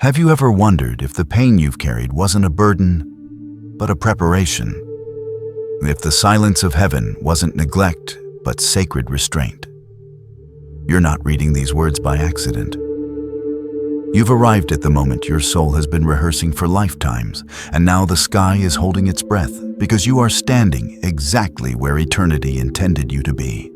Have you ever wondered if the pain you've carried wasn't a burden, but a preparation? If the silence of heaven wasn't neglect, but sacred restraint? You're not reading these words by accident. You've arrived at the moment your soul has been rehearsing for lifetimes, and now the sky is holding its breath because you are standing exactly where eternity intended you to be.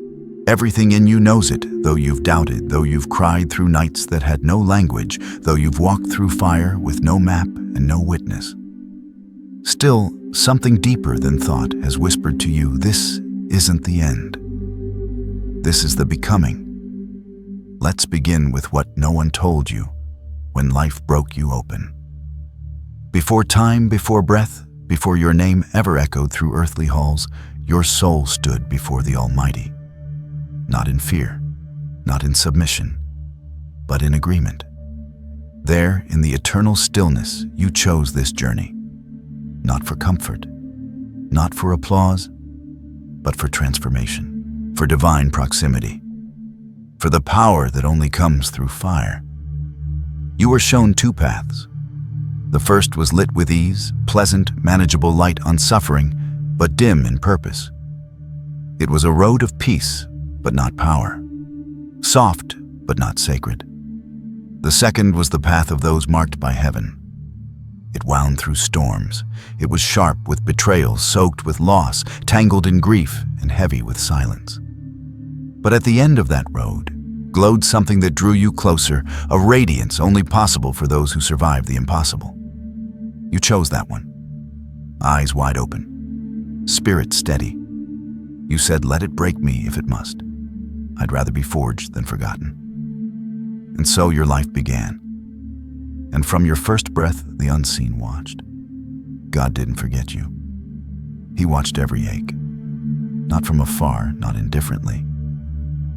Everything in you knows it, though you've doubted, though you've cried through nights that had no language, though you've walked through fire with no map and no witness. Still, something deeper than thought has whispered to you, this isn't the end. This is the becoming. Let's begin with what no one told you when life broke you open. Before time, before breath, before your name ever echoed through earthly halls, your soul stood before the Almighty. Not in fear, not in submission, but in agreement. There, in the eternal stillness, you chose this journey, not for comfort, not for applause, but for transformation, for divine proximity, for the power that only comes through fire. You were shown two paths. The first was lit with ease, pleasant, manageable light on suffering, but dim in purpose. It was a road of peace, but not power. Soft, but not sacred. The second was the path of those marked by heaven. It wound through storms. It was sharp with betrayal, soaked with loss, tangled in grief, and heavy with silence. But at the end of that road glowed something that drew you closer, a radiance only possible for those who survived the impossible. You chose that one. Eyes wide open, spirit steady. You said, let it break me if it must. I'd rather be forged than forgotten. And so your life began. And from your first breath, the unseen watched. God didn't forget you. He watched every ache. Not from afar, not indifferently.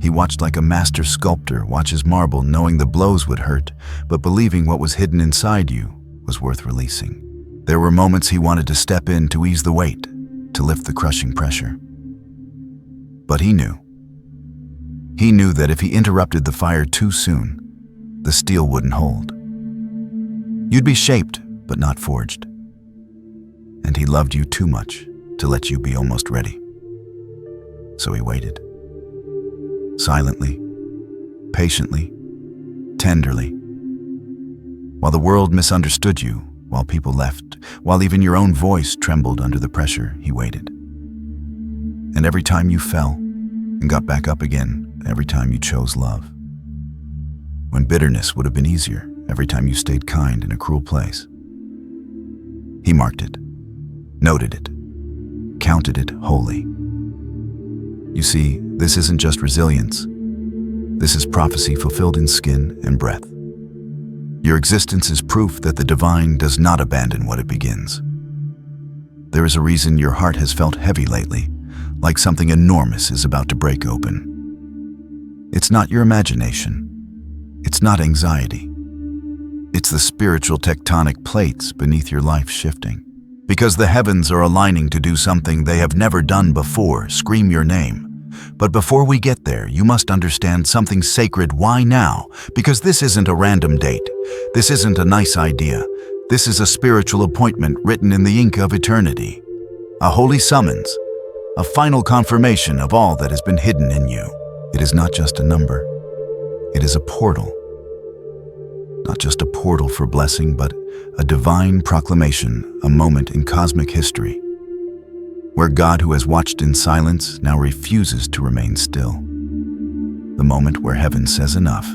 He watched like a master sculptor watches marble, knowing the blows would hurt, but believing what was hidden inside you was worth releasing. There were moments he wanted to step in to ease the weight, to lift the crushing pressure. But he knew. He knew that if he interrupted the fire too soon, the steel wouldn't hold. You'd be shaped, but not forged. And he loved you too much to let you be almost ready. So he waited. Silently, patiently, tenderly. While the world misunderstood you, while people left, while even your own voice trembled under the pressure, he waited. And every time you fell and got back up again, every time you chose love. When bitterness would have been easier, every time you stayed kind in a cruel place. He marked it, noted it, counted it wholly. You see, this isn't just resilience. This is prophecy fulfilled in skin and breath. Your existence is proof that the divine does not abandon what it begins. There is a reason your heart has felt heavy lately, like something enormous is about to break open. It's not your imagination. It's not anxiety. It's the spiritual tectonic plates beneath your life shifting. Because the heavens are aligning to do something they have never done before, scream your name. But before we get there, you must understand something sacred. Why now? Because this isn't a random date. This isn't a nice idea. This is a spiritual appointment written in the ink of eternity. A holy summons. A final confirmation of all that has been hidden in you. It is not just a number. It is a portal. Not just a portal for blessing, but a divine proclamation, a moment in cosmic history, where God, who has watched in silence, now refuses to remain still. The moment where heaven says enough.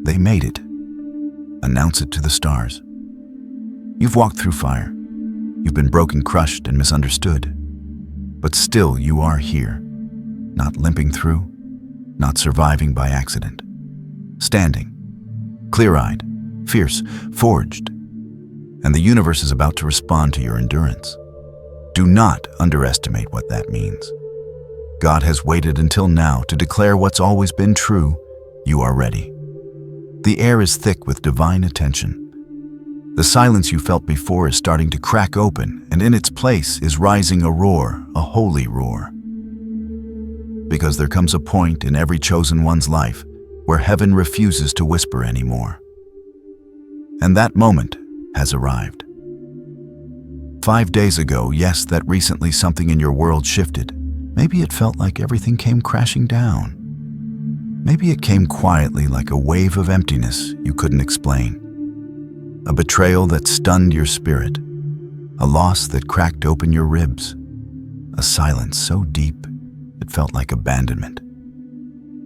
They made it. Announce it to the stars. You've walked through fire. You've been broken, crushed, and misunderstood. But still you are here, not limping through, not surviving by accident. Standing, clear-eyed, fierce, forged. And the universe is about to respond to your endurance. Do not underestimate what that means. God has waited until now to declare what's always been true. You are ready. The air is thick with divine attention. The silence you felt before is starting to crack open, and in its place is rising a roar, a holy roar. Because there comes a point in every chosen one's life where heaven refuses to whisper anymore. And that moment has arrived. 5 days ago, yes, that recently something in your world shifted. Maybe it felt like everything came crashing down. Maybe it came quietly like a wave of emptiness you couldn't explain. A betrayal that stunned your spirit. A loss that cracked open your ribs. A silence so deep it felt like abandonment.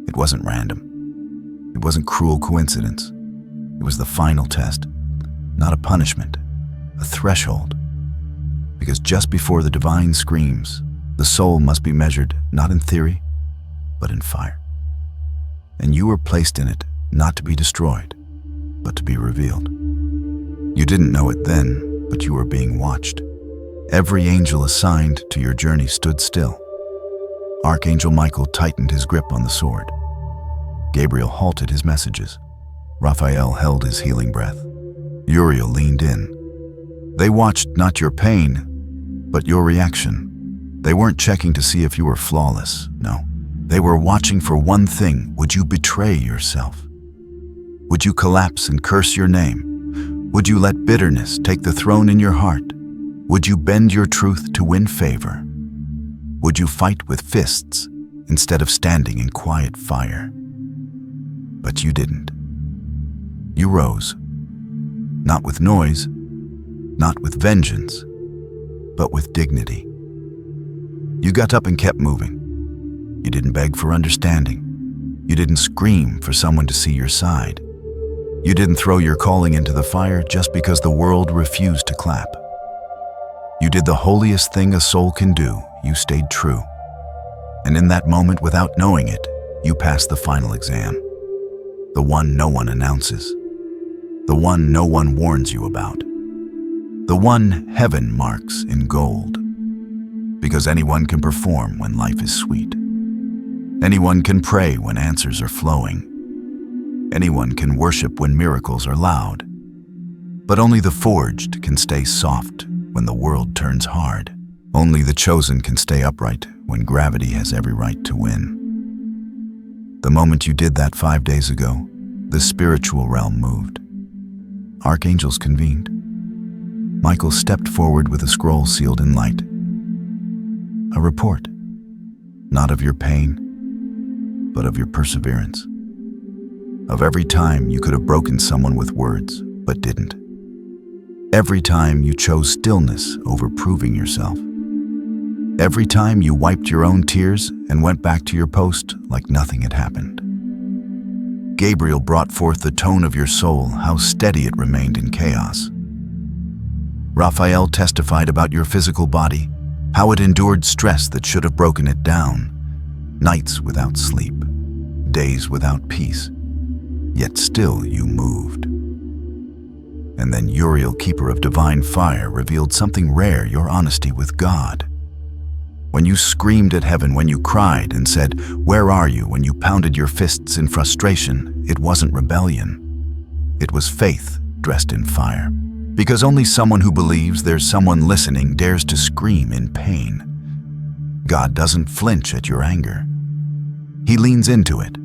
It wasn't random. It wasn't cruel coincidence. It was the final test, not a punishment, a threshold. Because just before the divine screams, the soul must be measured not in theory, but in fire. And you were placed in it not to be destroyed, but to be revealed. You didn't know it then, but you were being watched. Every angel assigned to your journey stood still. Archangel Michael tightened his grip on the sword. Gabriel halted his messages. Raphael held his healing breath. Uriel leaned in. They watched not your pain, but your reaction. They weren't checking to see if you were flawless, no. They were watching for one thing. Would you betray yourself? Would you collapse and curse your name? Would you let bitterness take the throne in your heart? Would you bend your truth to win favor? Would you fight with fists instead of standing in quiet fire? But you didn't. You rose, not with noise, not with vengeance, but with dignity. You got up and kept moving. You didn't beg for understanding. You didn't scream for someone to see your side. You didn't throw your calling into the fire just because the world refused to clap. You did the holiest thing a soul can do. You stayed true. And in that moment, without knowing it, you passed the final exam. The one no one announces. The one no one warns you about. The one heaven marks in gold. Because anyone can perform when life is sweet. Anyone can pray when answers are flowing. Anyone can worship when miracles are loud. But only the forged can stay soft when the world turns hard. Only the chosen can stay upright when gravity has every right to win. The moment you did that 5 days ago, the spiritual realm moved. Archangels convened. Michael stepped forward with a scroll sealed in light. A report, not of your pain, but of your perseverance. Of every time you could have broken someone with words, but didn't. Every time you chose stillness over proving yourself. Every time you wiped your own tears and went back to your post like nothing had happened. Gabriel brought forth the tone of your soul, how steady it remained in chaos. Raphael testified about your physical body, how it endured stress that should have broken it down. Nights without sleep, days without peace, yet still you moved. And then Uriel, keeper of divine fire, revealed something rare, your honesty with God. When you screamed at heaven, when you cried and said, "Where are you?" when you pounded your fists in frustration, it wasn't rebellion. It was faith dressed in fire. Because only someone who believes there's someone listening dares to scream in pain. God doesn't flinch at your anger. He leans into it.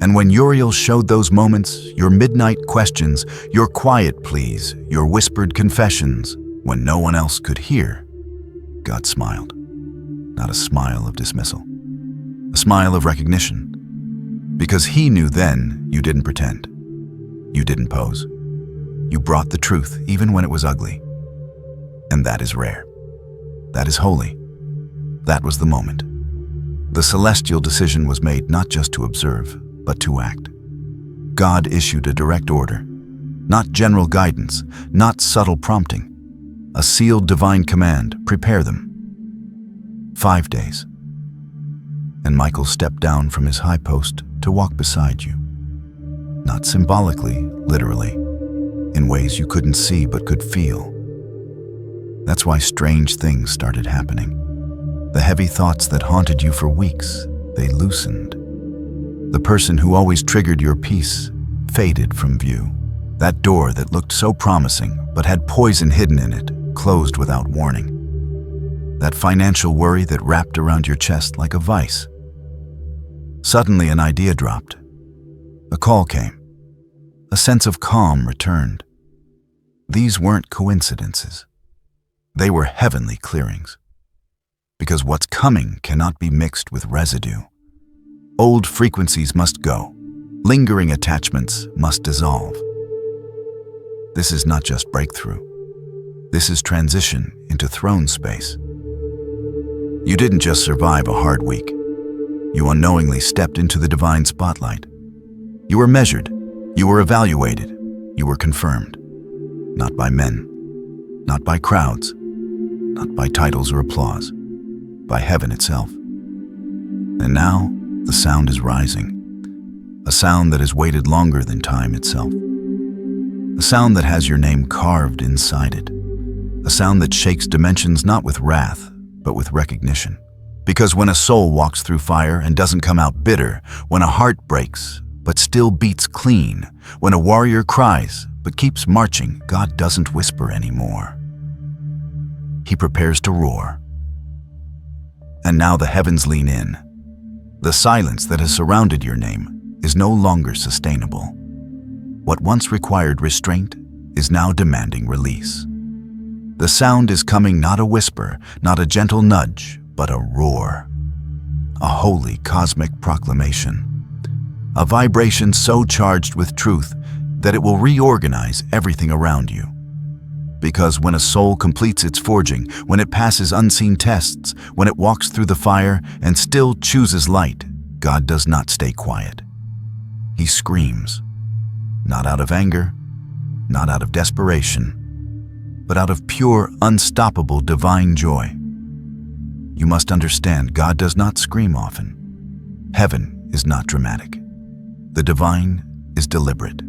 And when Uriel showed those moments, your midnight questions, your quiet pleas, your whispered confessions, when no one else could hear, God smiled. Not a smile of dismissal, a smile of recognition. Because he knew then you didn't pretend. You didn't pose. You brought the truth even when it was ugly. And that is rare. That is holy. That was the moment. The celestial decision was made not just to observe, but to act. God issued a direct order, not general guidance, not subtle prompting. A sealed divine command, prepare them. 5 days. And Michael stepped down from his high post to walk beside you. Not symbolically, literally, in ways you couldn't see but could feel. That's why strange things started happening. The heavy thoughts that haunted you for weeks, they loosened. The person who always triggered your peace faded from view. That door that looked so promising but had poison hidden in it closed without warning. That financial worry that wrapped around your chest like a vice. Suddenly an idea dropped. A call came. A sense of calm returned. These weren't coincidences. They were heavenly clearings. Because what's coming cannot be mixed with residue. Old frequencies must go. Lingering attachments must dissolve. This is not just breakthrough. This is transition into throne space. You didn't just survive a hard week. You unknowingly stepped into the divine spotlight. You were measured. You were evaluated. You were confirmed. Not by men. Not by crowds. Not by titles or applause. By heaven itself. And now, the sound is rising. A sound that has waited longer than time itself. A sound that has your name carved inside it. A sound that shakes dimensions not with wrath, but with recognition. Because when a soul walks through fire and doesn't come out bitter, when a heart breaks, but still beats clean, when a warrior cries, but keeps marching, God doesn't whisper anymore. He prepares to roar. And now the heavens lean in. The silence that has surrounded your name is no longer sustainable. What once required restraint is now demanding release. The sound is coming, not a whisper, not a gentle nudge, but a roar. A holy cosmic proclamation. A vibration so charged with truth that it will reorganize everything around you. Because when a soul completes its forging, when it passes unseen tests, when it walks through the fire and still chooses light, God does not stay quiet. He screams, not out of anger, not out of desperation, but out of pure, unstoppable divine joy. You must understand, God does not scream often. Heaven is not dramatic. The divine is deliberate.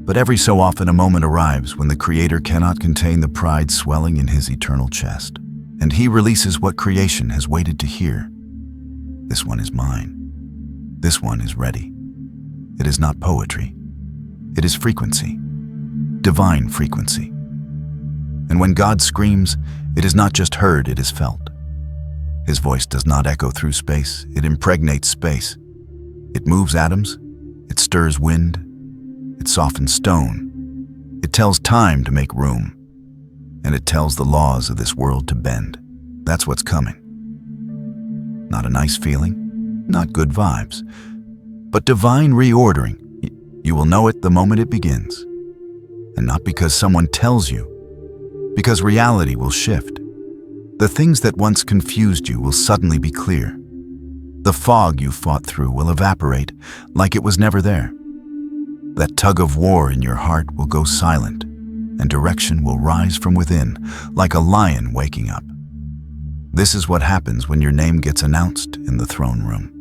But every so often a moment arrives when the Creator cannot contain the pride swelling in his eternal chest, and he releases what creation has waited to hear. This one is mine. This one is ready. It is not poetry. It is frequency. Divine frequency. And when God screams, it is not just heard, it is felt. His voice does not echo through space, it impregnates space. It moves atoms, it stirs wind, it softens stone. It tells time to make room, and it tells the laws of this world to bend. That's what's coming. Not a nice feeling, not good vibes, but divine reordering. You will know it the moment it begins. And not because someone tells you, because reality will shift. The things that once confused you will suddenly be clear. The fog you fought through will evaporate like it was never there. That tug of war in your heart will go silent, and direction will rise from within like a lion waking up. This is what happens when your name gets announced in the throne room.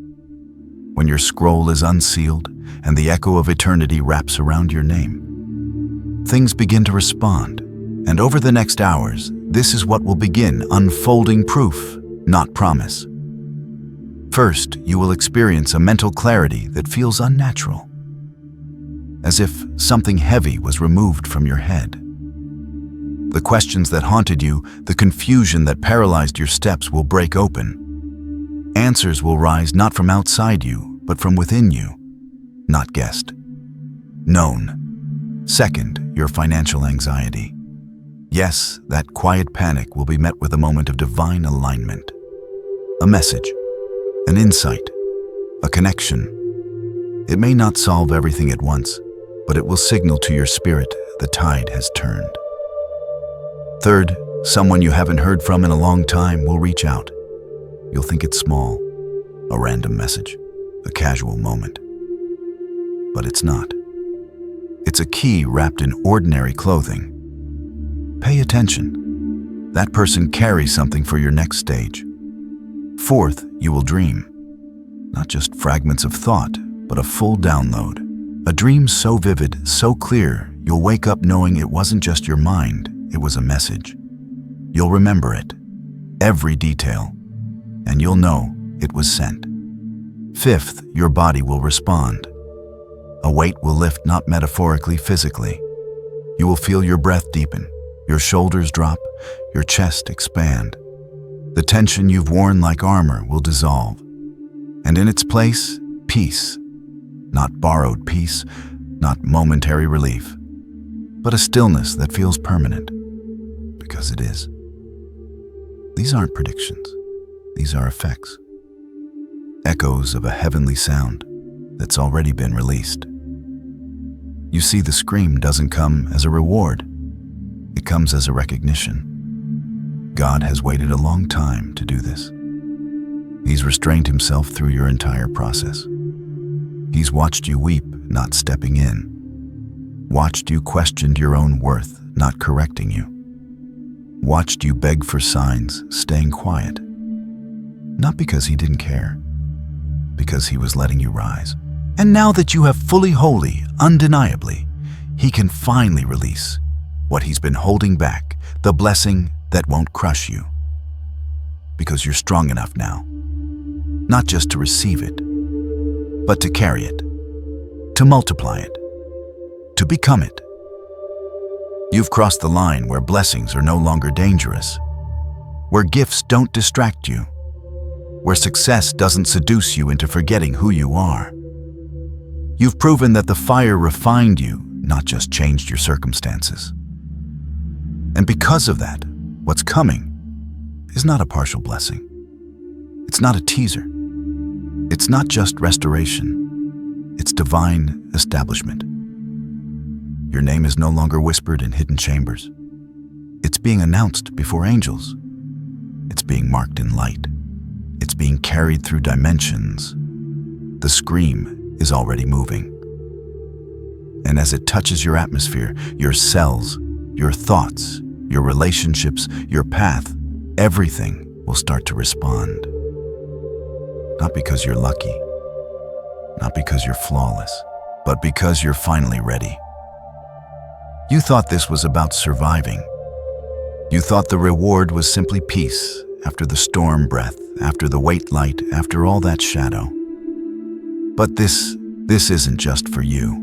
When your scroll is unsealed and the echo of eternity wraps around your name. Things begin to respond, and over the next hours, this is what will begin unfolding proof, not promise. First, you will experience a mental clarity that feels unnatural, as if something heavy was removed from your head. The questions that haunted you, the confusion that paralyzed your steps will break open. Answers will rise not from outside you, but from within you. Not guessed. Known. Second, your financial anxiety. Yes, that quiet panic will be met with a moment of divine alignment. A message, an insight, a connection. It may not solve everything at once, but it will signal to your spirit the tide has turned. Third, someone you haven't heard from in a long time will reach out. You'll think it's small, a random message, a casual moment. But it's not. It's a key wrapped in ordinary clothing. Pay attention. That person carries something for your next stage. Fourth, you will dream. Not just fragments of thought, but a full download. A dream so vivid, so clear, you'll wake up knowing it wasn't just your mind, it was a message. You'll remember it, every detail, and you'll know it was sent. Fifth, your body will respond. A weight will lift not metaphorically, physically. You will feel your breath deepen, your shoulders drop, your chest expand. The tension you've worn like armor will dissolve. And in its place, peace. Not borrowed peace, not momentary relief, but a stillness that feels permanent, because it is. These aren't predictions. These are effects. Echoes of a heavenly sound that's already been released. You see, the scream doesn't come as a reward. It comes as a recognition. God has waited a long time to do this. He's restrained himself through your entire process. He's watched you weep, not stepping in. Watched you question your own worth, not correcting you. Watched you beg for signs, staying quiet. Not because he didn't care, because he was letting you rise. And now that you have fully, wholly, undeniably, he can finally release what he's been holding back, the blessing that won't crush you. Because you're strong enough now, not just to receive it, but to carry it, to multiply it, to become it. You've crossed the line where blessings are no longer dangerous, where gifts don't distract you, where success doesn't seduce you into forgetting who you are. You've proven that the fire refined you, not just changed your circumstances. And because of that, what's coming is not a partial blessing. It's not a teaser. It's not just restoration. It's divine establishment. Your name is no longer whispered in hidden chambers. It's being announced before angels. It's being marked in light. It's being carried through dimensions. The scream is already moving. And as it touches your atmosphere, your cells, your thoughts, your relationships, your path, everything will start to respond. Not because you're lucky, not because you're flawless, but because you're finally ready. You thought this was about surviving. You thought the reward was simply peace after the storm breath, after the white light, after all that shadow. But this isn't just for you.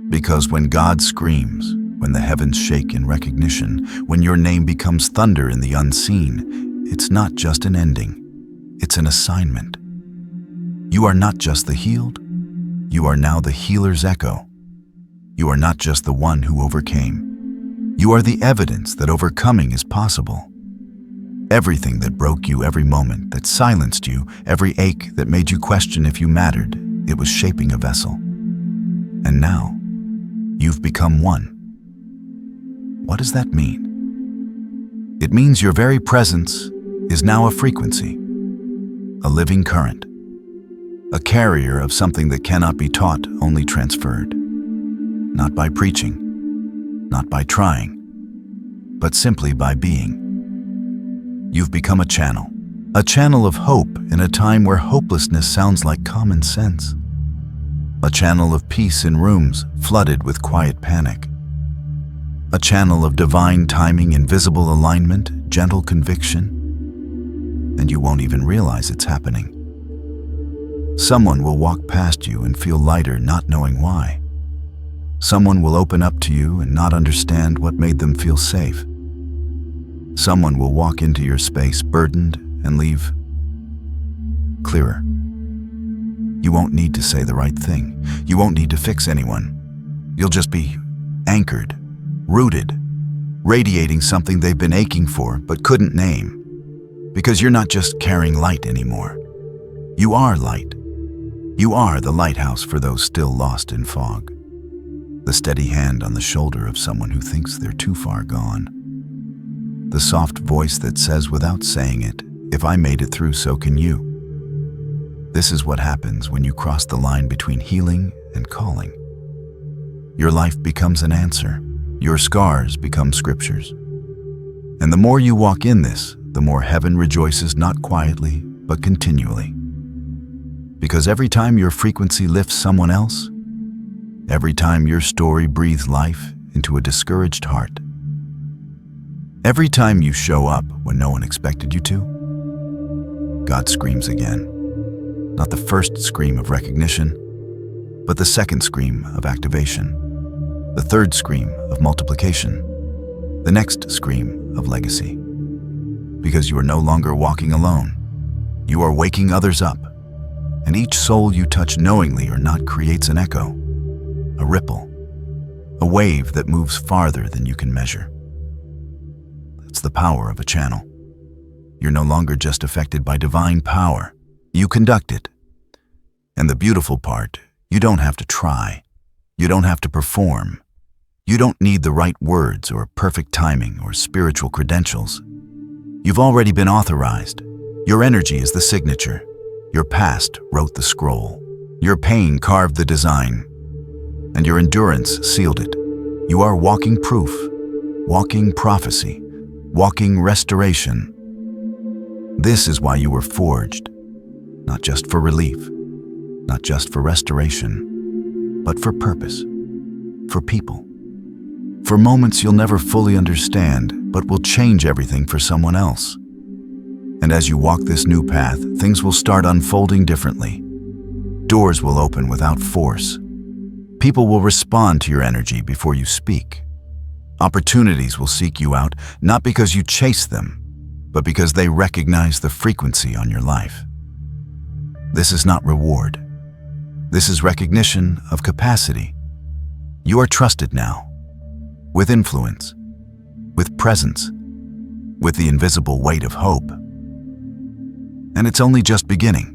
Because when God screams, when the heavens shake in recognition, when your name becomes thunder in the unseen, it's not just an ending, it's an assignment. You are not just the healed, you are now the healer's echo. You are not just the one who overcame. You are the evidence that overcoming is possible. Everything that broke you, every moment that silenced you, every ache that made you question if you mattered, it was shaping a vessel. And now, you've become one. What does that mean? It means your very presence is now a frequency, a living current, a carrier of something that cannot be taught, only transferred. Not by preaching, not by trying, but simply by being. You've become a channel of hope in a time where hopelessness sounds like common sense. A channel of peace in rooms flooded with quiet panic. A channel of divine timing, invisible alignment, gentle conviction, and you won't even realize it's happening. Someone will walk past you and feel lighter, not knowing why. Someone will open up to you and not understand what made them feel safe. Someone will walk into your space burdened and leave clearer. You won't need to say the right thing. You won't need to fix anyone. You'll just be anchored, rooted, radiating something they've been aching for but couldn't name. Because you're not just carrying light anymore. You are light. You are the lighthouse for those still lost in fog. The steady hand on the shoulder of someone who thinks they're too far gone. The soft voice that says without saying it, if I made it through, so can you. This is what happens when you cross the line between healing and calling. Your life becomes an answer. Your scars become scriptures. And the more you walk in this, the more heaven rejoices, not quietly, but continually. Because every time your frequency lifts someone else, every time your story breathes life into a discouraged heart, every time you show up when no one expected you to, God screams again. Not the first scream of recognition, but the second scream of activation, the third scream of multiplication, the next scream of legacy. Because you are no longer walking alone. You are waking others up, and each soul you touch knowingly or not creates an echo, a ripple, a wave that moves farther than you can measure. That's the power of a channel. You're no longer just affected by divine power. You conduct it. And the beautiful part, you don't have to try. You don't have to perform. You don't need the right words or perfect timing or spiritual credentials. You've already been authorized. Your energy is the signature. Your past wrote the scroll. Your pain carved the design. And your endurance sealed it. You are walking proof, walking prophecy, walking restoration. This is why you were forged, not just for relief, not just for restoration, but for purpose, for people, for moments you'll never fully understand, but will change everything for someone else. And as you walk this new path, things will start unfolding differently. Doors will open without force. People will respond to your energy before you speak. Opportunities will seek you out, not because you chase them, but because they recognize the frequency on your life. This is not reward. This is recognition of capacity. You are trusted now, with influence, with presence, with the invisible weight of hope. And it's only just beginning.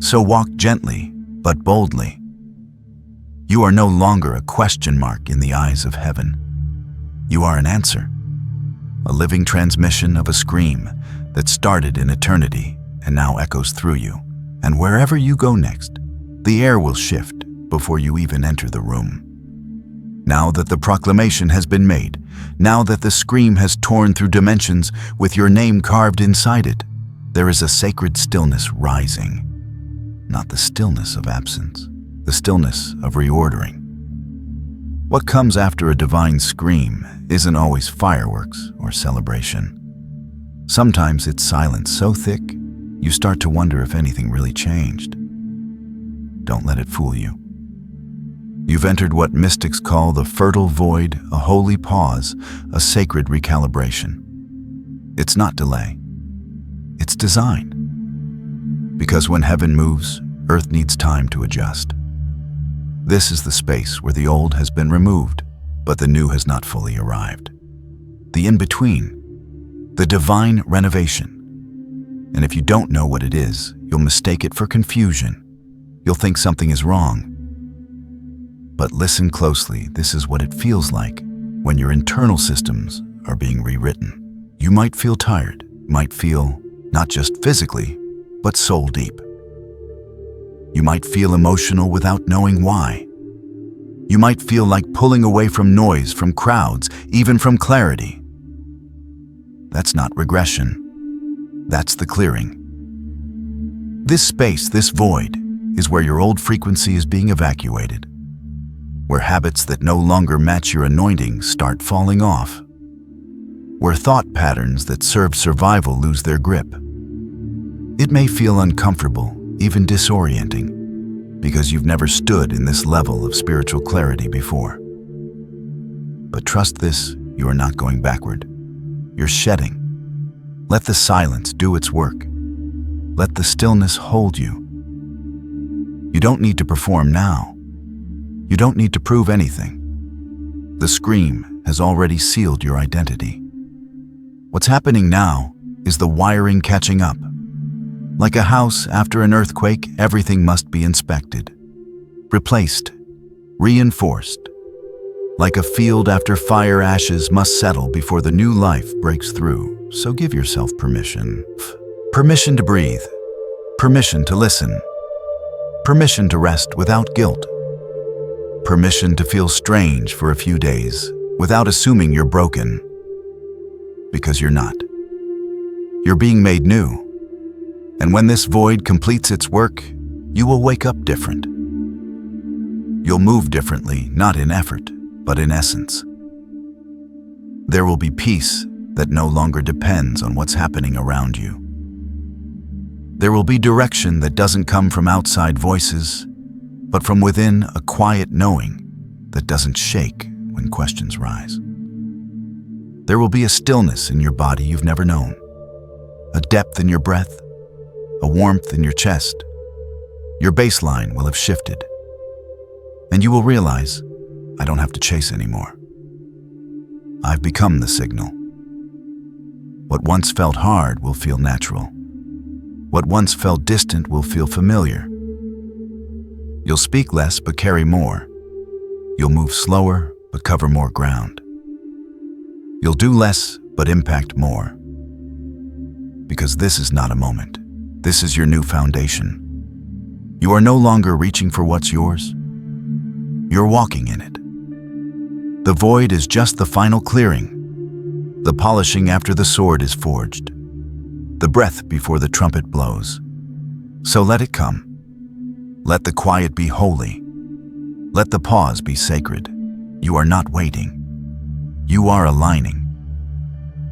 So walk gently, but boldly. You are no longer a question mark in the eyes of heaven. You are an answer, a living transmission of a scream that started in eternity and now echoes through you. And wherever you go next, the air will shift before you even enter the room. Now that the proclamation has been made, now that the scream has torn through dimensions with your name carved inside it, there is a sacred stillness rising. Not the stillness of absence, the stillness of reordering. What comes after a divine scream isn't always fireworks or celebration. Sometimes it's silence so thick, you start to wonder if anything really changed. Don't let it fool you. You've entered what mystics call the fertile void, a holy pause, a sacred recalibration. It's not delay. It's design. Because when heaven moves, earth needs time to adjust. This is the space where the old has been removed, but the new has not fully arrived. The in-between, the divine renovation. And if you don't know what it is, you'll mistake it for confusion. You'll think something is wrong. But listen closely, this is what it feels like when your internal systems are being rewritten. You might feel tired, might feel not just physically, but soul deep. You might feel emotional without knowing why. You might feel like pulling away from noise, from crowds, even from clarity. That's not regression. That's the clearing. This space, this void, is where your old frequency is being evacuated, where habits that no longer match your anointing start falling off, where thought patterns that serve survival lose their grip. It may feel uncomfortable, even disorienting, because you've never stood in this level of spiritual clarity before. But trust this, you are not going backward. You're shedding. Let the silence do its work. Let the stillness hold you. You don't need to perform now. You don't need to prove anything. The scream has already sealed your identity. What's happening now is the wiring catching up. Like a house after an earthquake, everything must be inspected, replaced, reinforced. Like a field after fire, ashes must settle before the new life breaks through. So give yourself permission. Permission to breathe. Permission to listen. Permission to rest without guilt. Permission to feel strange for a few days without assuming you're broken. Because you're not. You're being made new. And when this void completes its work, you will wake up different. You'll move differently, not in effort, but in essence. There will be peace that no longer depends on what's happening around you. There will be direction that doesn't come from outside voices, but from within, a quiet knowing that doesn't shake when questions rise. There will be a stillness in your body you've never known, a depth in your breath, a warmth in your chest. Your baseline will have shifted, and you will realize I don't have to chase anymore. I've become the signal. What once felt hard will feel natural. What once felt distant will feel familiar. You'll speak less but carry more. You'll move slower but cover more ground. You'll do less but impact more. Because this is not a moment. This is your new foundation. You are no longer reaching for what's yours. You're walking in it. The void is just the final clearing, the polishing after the sword is forged, the breath before the trumpet blows. So let it come. Let the quiet be holy. Let the pause be sacred. You are not waiting. You are aligning.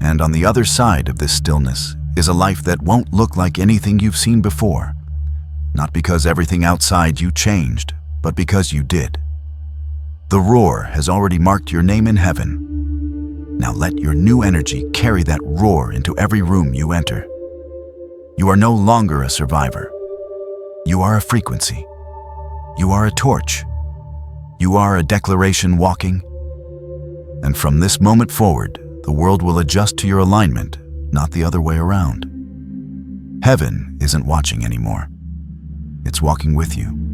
And on the other side of this stillness is a life that won't look like anything you've seen before. Not because everything outside you changed, but because you did. The roar has already marked your name in heaven. Now let your new energy carry that roar into every room you enter. You are no longer a survivor. You are a frequency. You are a torch. You are a declaration walking. And from this moment forward, the world will adjust to your alignment, not the other way around. Heaven isn't watching anymore. It's walking with you.